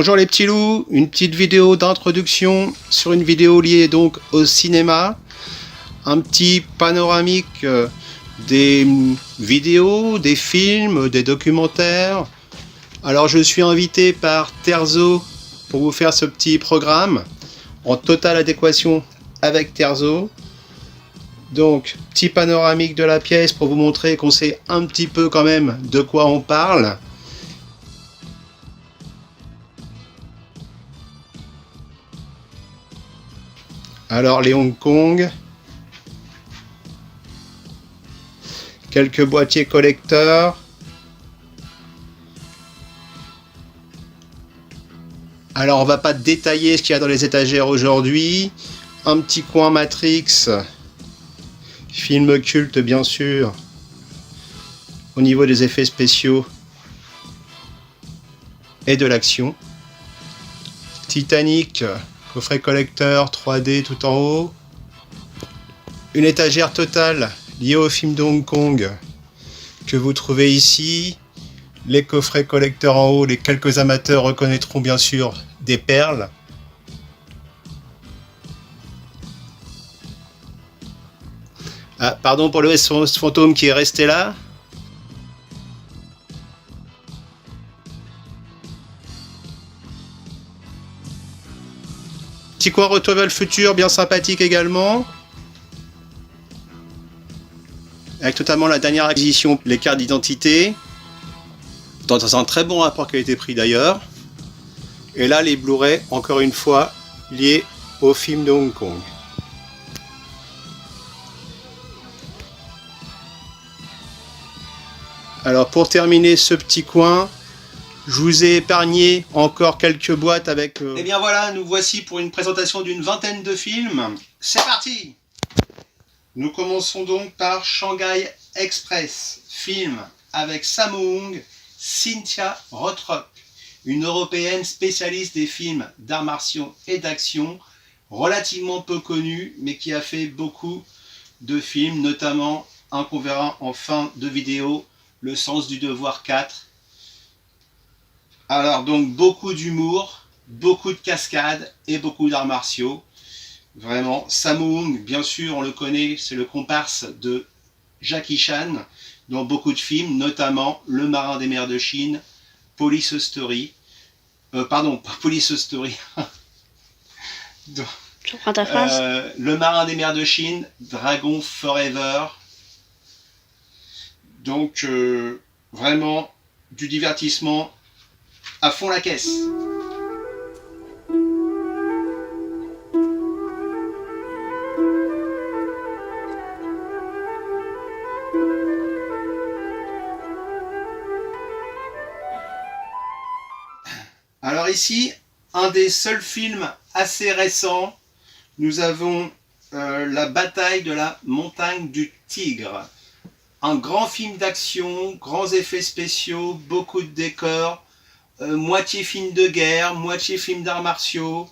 Bonjour les petits loups, une petite vidéo d'introduction sur une vidéo liée donc au cinéma. Un petit panoramique des vidéos, des films, des documentaires. Alors je suis invité par Terzo pour vous faire ce petit programme en totale adéquation avec Terzo. Donc petit panoramique de la pièce pour vous montrer qu'on sait un petit peu quand même de quoi on parle. Alors les Hong Kong, quelques boîtiers collecteurs, alors on va pas détailler ce qu'il y a dans les étagères aujourd'hui, un petit coin Matrix, film culte bien sûr, au niveau des effets spéciaux et de l'action, Titanic, coffret collecteur 3D tout en haut, une étagère totale liée au film de Hong Kong que vous trouvez ici, les coffrets collecteurs en haut, les quelques amateurs reconnaîtront bien sûr des perles. Ah, pardon pour le SOS fantôme qui est resté là. Petit coin Retour vers le futur, bien sympathique également. Avec notamment la dernière acquisition, les cartes d'identité. Dans un très bon rapport qualité-prix d'ailleurs. Et là, les Blu-ray, encore une fois, liés au film de Hong Kong. Alors pour terminer ce petit coin, je vous ai épargné encore quelques boîtes avec... Et bien voilà, nous voici pour une présentation d'une vingtaine de films. C'est parti! Nous commençons donc par Shanghai Express, film avec Sammo Hung, Cynthia Rothrock, une européenne spécialiste des films d'arts martiaux et d'action, relativement peu connue, mais qui a fait beaucoup de films, notamment un qu'on verra en fin de vidéo, Le sens du devoir 4. Alors donc beaucoup d'humour, beaucoup de cascades et beaucoup d'arts martiaux. Vraiment, Sammo Hung, bien sûr, on le connaît, c'est le comparse de Jackie Chan dans beaucoup de films, notamment Le Marin des mers de Chine, Police Story. Pardon, pas Police Story. Je reprends ta phrase. Le Marin des mers de Chine, Dragon Forever. Donc, vraiment, du divertissement à fond la caisse. Alors ici, un des seuls films assez récents, nous avons La bataille de la montagne du Tigre. Un grand film d'action, grands effets spéciaux, beaucoup de décors, moitié film de guerre, moitié film d'arts martiaux,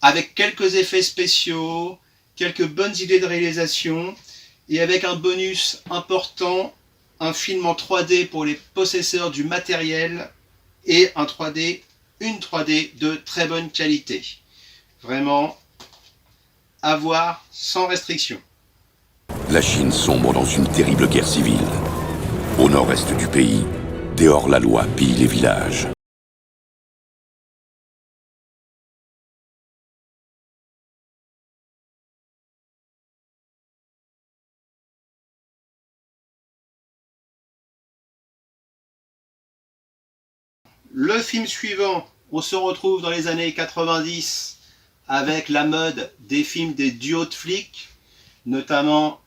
avec quelques effets spéciaux, quelques bonnes idées de réalisation, et avec un bonus important, un film en 3D pour les possesseurs du matériel, et une 3D de très bonne qualité. Vraiment, à voir sans restriction. La Chine sombre dans une terrible guerre civile. Au nord-est du pays, des hors-la-loi pillent les villages. Le film suivant, on se retrouve dans les années 90 avec la mode des films des duos de flics, notamment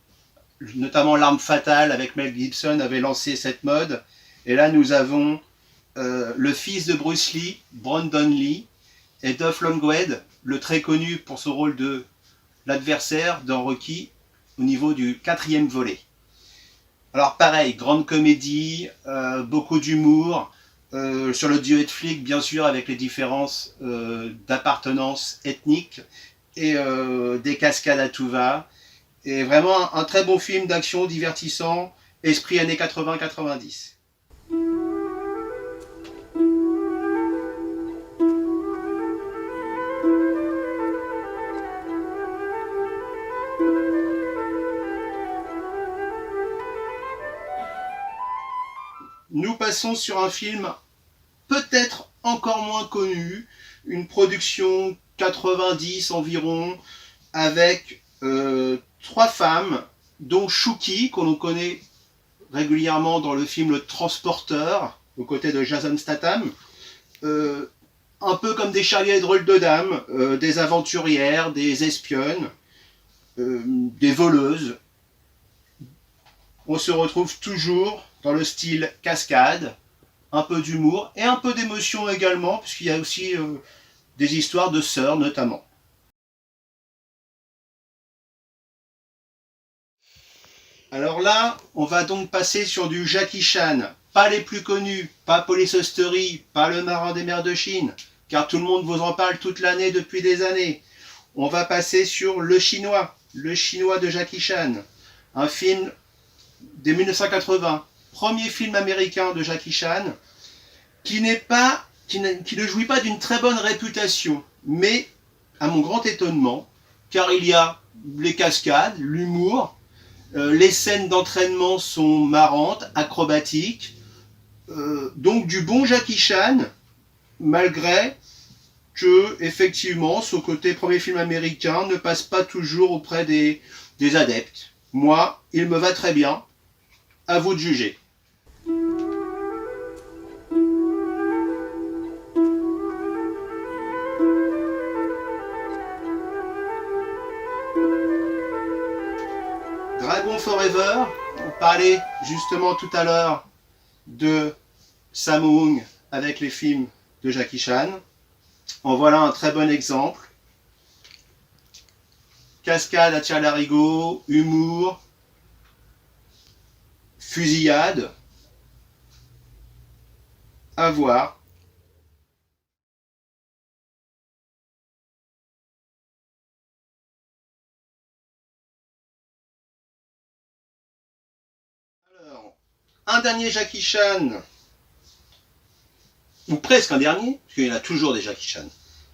L'Arme Fatale avec Mel Gibson avait lancé cette mode. Et là nous avons le fils de Bruce Lee, Brandon Lee, et Dolph Lundgren, le très connu pour son rôle de l'adversaire dans Rocky au niveau du 4e volet. Alors pareil, grande comédie, beaucoup d'humour, sur le duo de flics bien sûr avec les différences d'appartenance ethnique et des cascades à tout va. Et vraiment un très bon film d'action divertissant, esprit années 80-90. passons sur un film peut-être encore moins connu, une production 90 environ, avec 3 femmes, dont Shuki, que l'on connaît régulièrement dans le film Le Transporteur, aux côtés de Jason Statham, un peu comme des Charlie et drôles de dames, des aventurières, des espionnes, des voleuses. On se retrouve toujours dans le style cascade, un peu d'humour et un peu d'émotion également, puisqu'il y a aussi des histoires de sœurs notamment. Alors là, on va donc passer sur du Jackie Chan. Pas les plus connus, pas Police Story, pas Le Marin des mers de Chine, car tout le monde vous en parle toute l'année depuis des années. On va passer sur Le Chinois de Jackie Chan, un film de 1980, premier film américain de Jackie Chan, qui ne jouit pas d'une très bonne réputation, mais à mon grand étonnement, car il y a les cascades, l'humour, les scènes d'entraînement sont marrantes, acrobatiques, donc du bon Jackie Chan, malgré que, effectivement, ce côté premier film américain ne passe pas toujours auprès des adeptes. Moi, il me va très bien, à vous de juger. Dragon Forever, on parlait justement tout à l'heure de Sammo Hung avec les films de Jackie Chan. En voilà un très bon exemple. Cascade à tire-larigot, humour, fusillade, à voir. Alors, un dernier Jackie Chan, ou presque un dernier, parce qu'il y en a toujours des Jackie Chan.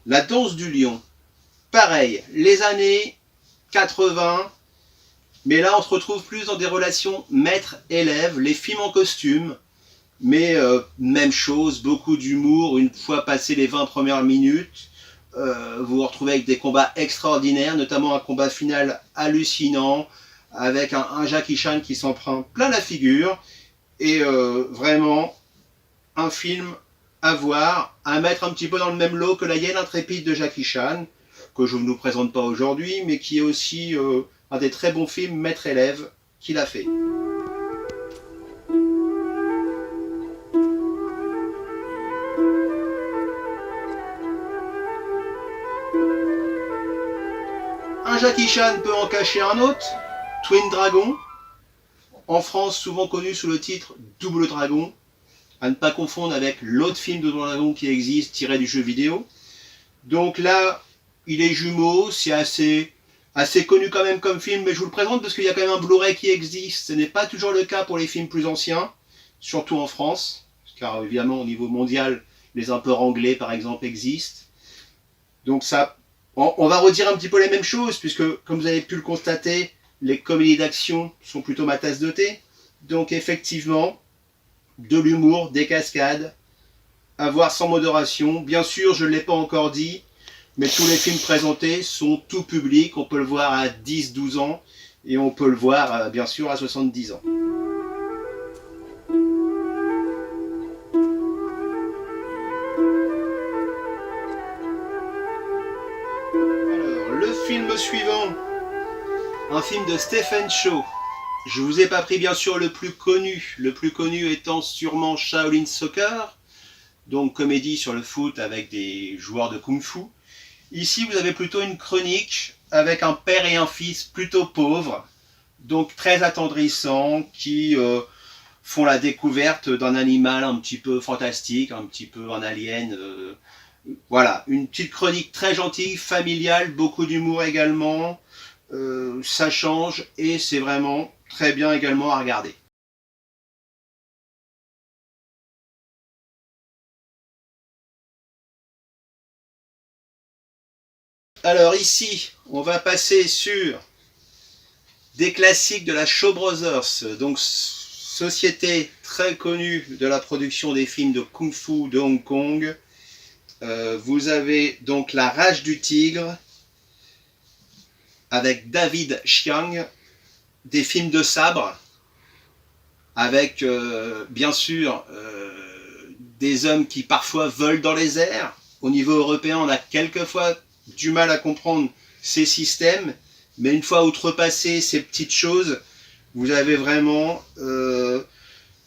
La danse du lion. Pareil, les années 80, mais là on se retrouve plus dans des relations maître-élève, les films en costume, mais même chose, beaucoup d'humour, une fois passé les 20 premières minutes, vous vous retrouvez avec des combats extraordinaires, notamment un combat final hallucinant, avec un Jackie Chan qui s'en prend plein la figure, et vraiment un film à voir, à mettre un petit peu dans le même lot que La Hyène intrépide de Jackie Chan, que je ne vous présente pas aujourd'hui, mais qui est aussi un des très bons films maître-élève qu'il a fait. Un Jackie Chan peut en cacher un autre, Twin Dragon, en France souvent connu sous le titre Double Dragon, à ne pas confondre avec l'autre film de Double Dragon qui existe, tiré du jeu vidéo. Donc là, il est jumeau, c'est assez connu quand même comme film, mais je vous le présente parce qu'il y a quand même un Blu-ray qui existe. Ce n'est pas toujours le cas pour les films plus anciens, surtout en France, car évidemment au niveau mondial, les import anglais par exemple existent. Donc ça, on va redire un petit peu les mêmes choses, puisque comme vous avez pu le constater, les comédies d'action sont plutôt ma tasse de thé. Donc effectivement, de l'humour, des cascades, à voir sans modération. Bien sûr, je ne l'ai pas encore dit, mais tous les films présentés sont tout public. On peut le voir à 10-12 ans et on peut le voir bien sûr à 70 ans. Alors, le film suivant, un film de Stephen Chow. Je vous ai pas pris bien sûr le plus connu étant sûrement Shaolin Soccer, donc comédie sur le foot avec des joueurs de kung-fu. Ici vous avez plutôt une chronique avec un père et un fils plutôt pauvres, donc très attendrissants, qui font la découverte d'un animal un petit peu fantastique, un petit peu un alien. Voilà, une petite chronique très gentille, familiale, beaucoup d'humour également. Ça change et c'est vraiment très bien également à regarder. Alors ici, on va passer sur des classiques de la Shaw Brothers. Donc société très connue de la production des films de Kung Fu de Hong Kong. Vous avez donc La Rage du Tigre avec David Chiang, des films de sabre avec bien sûr des hommes qui parfois volent dans les airs. Au niveau européen, on a quelquefois du mal à comprendre ces systèmes, mais une fois outrepassé ces petites choses, vous avez vraiment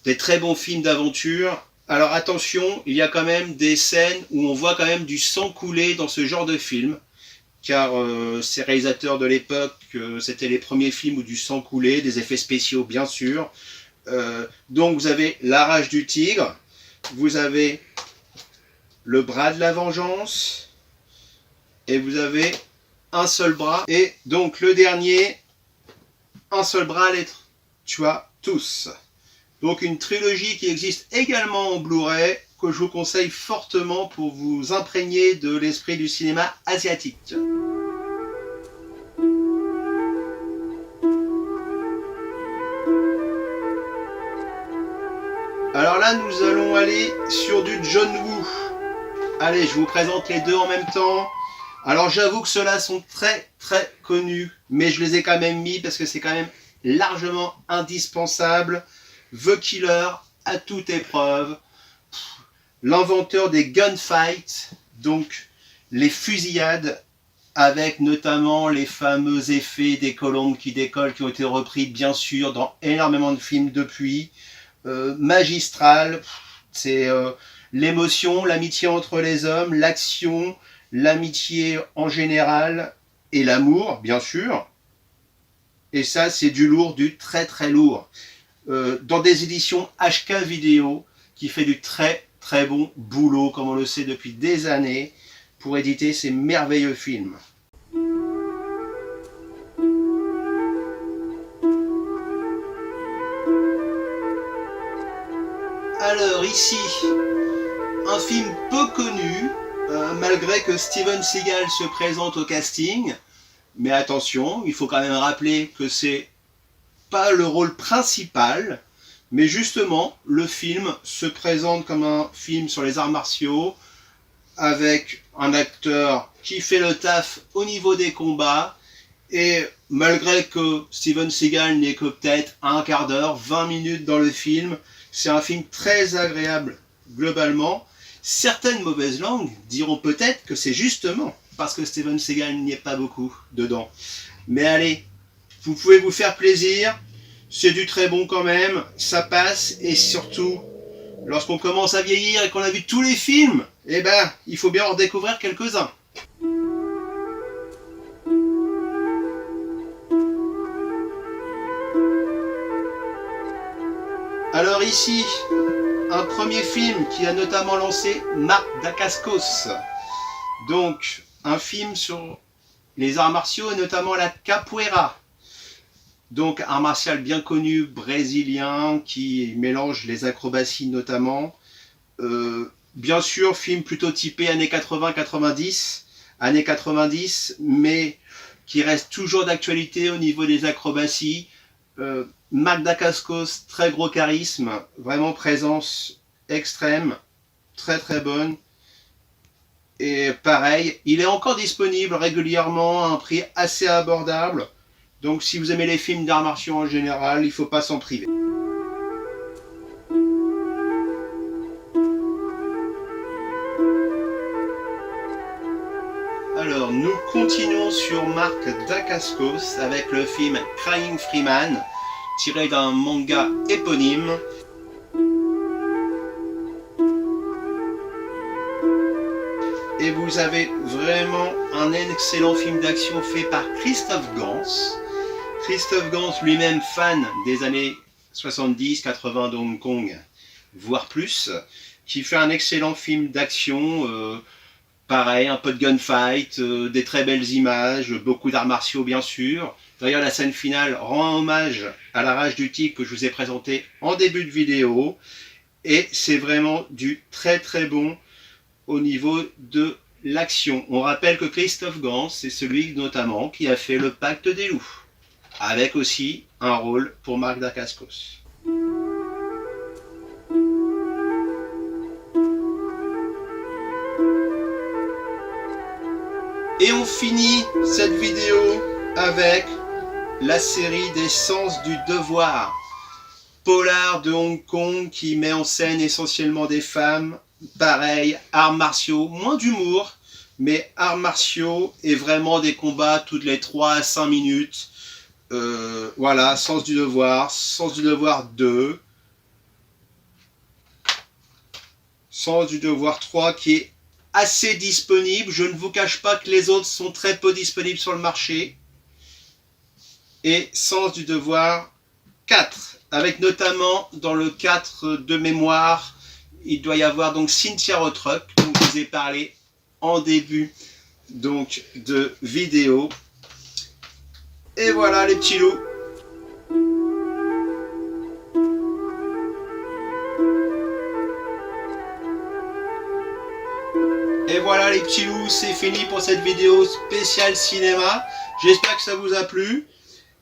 des très bons films d'aventure. Alors attention, il y a quand même des scènes où on voit quand même du sang couler dans ce genre de film, car ces réalisateurs de l'époque, c'était les premiers films où du sang coulait, des effets spéciaux bien sûr. Donc vous avez La Rage du Tigre, vous avez Le Bras de la Vengeance, et vous avez Un seul bras, et donc le dernier, Un seul bras les tua tous. Donc une trilogie qui existe également en Blu-ray, que je vous conseille fortement pour vous imprégner de l'esprit du cinéma asiatique. Alors là, nous allons aller sur du John Woo. Allez, je vous présente les deux en même temps. Alors j'avoue que ceux-là sont très très connus, mais je les ai quand même mis parce que c'est quand même largement indispensable. The Killer à toute épreuve, l'inventeur des gunfights, donc les fusillades, avec notamment les fameux effets des colombes qui décollent, qui ont été repris bien sûr dans énormément de films depuis. Magistral, c'est l'émotion, l'amitié entre les hommes, l'action, l'amitié en général et l'amour bien sûr, et ça c'est du lourd, du très très lourd, dans des éditions HK Vidéo qui fait du très très bon boulot comme on le sait depuis des années pour éditer ces merveilleux films. Alors ici, un film peu connu, malgré que Steven Seagal se présente au casting, mais attention, il faut quand même rappeler que c'est pas le rôle principal, mais justement, le film se présente comme un film sur les arts martiaux, avec un acteur qui fait le taf au niveau des combats, et malgré que Steven Seagal n'ait que peut-être un quart d'heure, 20 minutes dans le film, c'est un film très agréable globalement. Certaines mauvaises langues diront peut-être que c'est justement parce que Steven Seagal n'y est pas beaucoup dedans. Mais allez, vous pouvez vous faire plaisir, c'est du très bon quand même, ça passe, et surtout, lorsqu'on commence à vieillir et qu'on a vu tous les films, eh ben, il faut bien en découvrir quelques-uns. Alors ici, un premier film qui a notamment lancé Marc Dacascos. Donc, un film sur les arts martiaux et notamment la capoeira. Donc, art martial bien connu brésilien qui mélange les acrobaties notamment. Bien sûr, film plutôt typé années 80-90. Années 90, mais qui reste toujours d'actualité au niveau des acrobaties. Marc Dacascos, très gros charisme, vraiment présence extrême, très très bonne. Et pareil, il est encore disponible régulièrement à un prix assez abordable. Donc si vous aimez les films d'arts martiaux en général, il ne faut pas s'en priver. Alors nous continuons sur Marc Dacascos avec le film Crying Freeman, tiré d'un manga éponyme. Et vous avez vraiment un excellent film d'action fait par Christophe Gans. Christophe Gans, lui-même fan des années 70-80 de Hong Kong, voire plus, qui fait un excellent film d'action, pareil, un peu de gunfight, des très belles images, beaucoup d'arts martiaux bien sûr. D'ailleurs, la scène finale rend hommage à La Rage du Tigre que je vous ai présenté en début de vidéo. Et c'est vraiment du très très bon au niveau de l'action. On rappelle que Christophe Gans, c'est celui notamment qui a fait Le Pacte des loups, avec aussi un rôle pour Marc Dacascos. Et on finit cette vidéo avec la série des Sens du devoir. Polar de Hong Kong qui met en scène essentiellement des femmes. Pareil, arts martiaux, moins d'humour, mais arts martiaux et vraiment des combats toutes les 3 à 5 minutes. Voilà, Sens du devoir 2. Sens du devoir 3 qui est assez disponible. Je ne vous cache pas que les autres sont très peu disponibles sur le marché. Et Sens du devoir 4, avec notamment dans le 4 de mémoire, il doit y avoir donc Cynthia Rothrock, dont je vous ai parlé en début donc de vidéo. Et voilà les petits loups. Et voilà les petits loups, c'est fini pour cette vidéo spéciale cinéma. J'espère que ça vous a plu.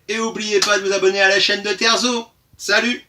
Et n'oubliez pas de vous abonner à la chaîne de Terzo. Salut!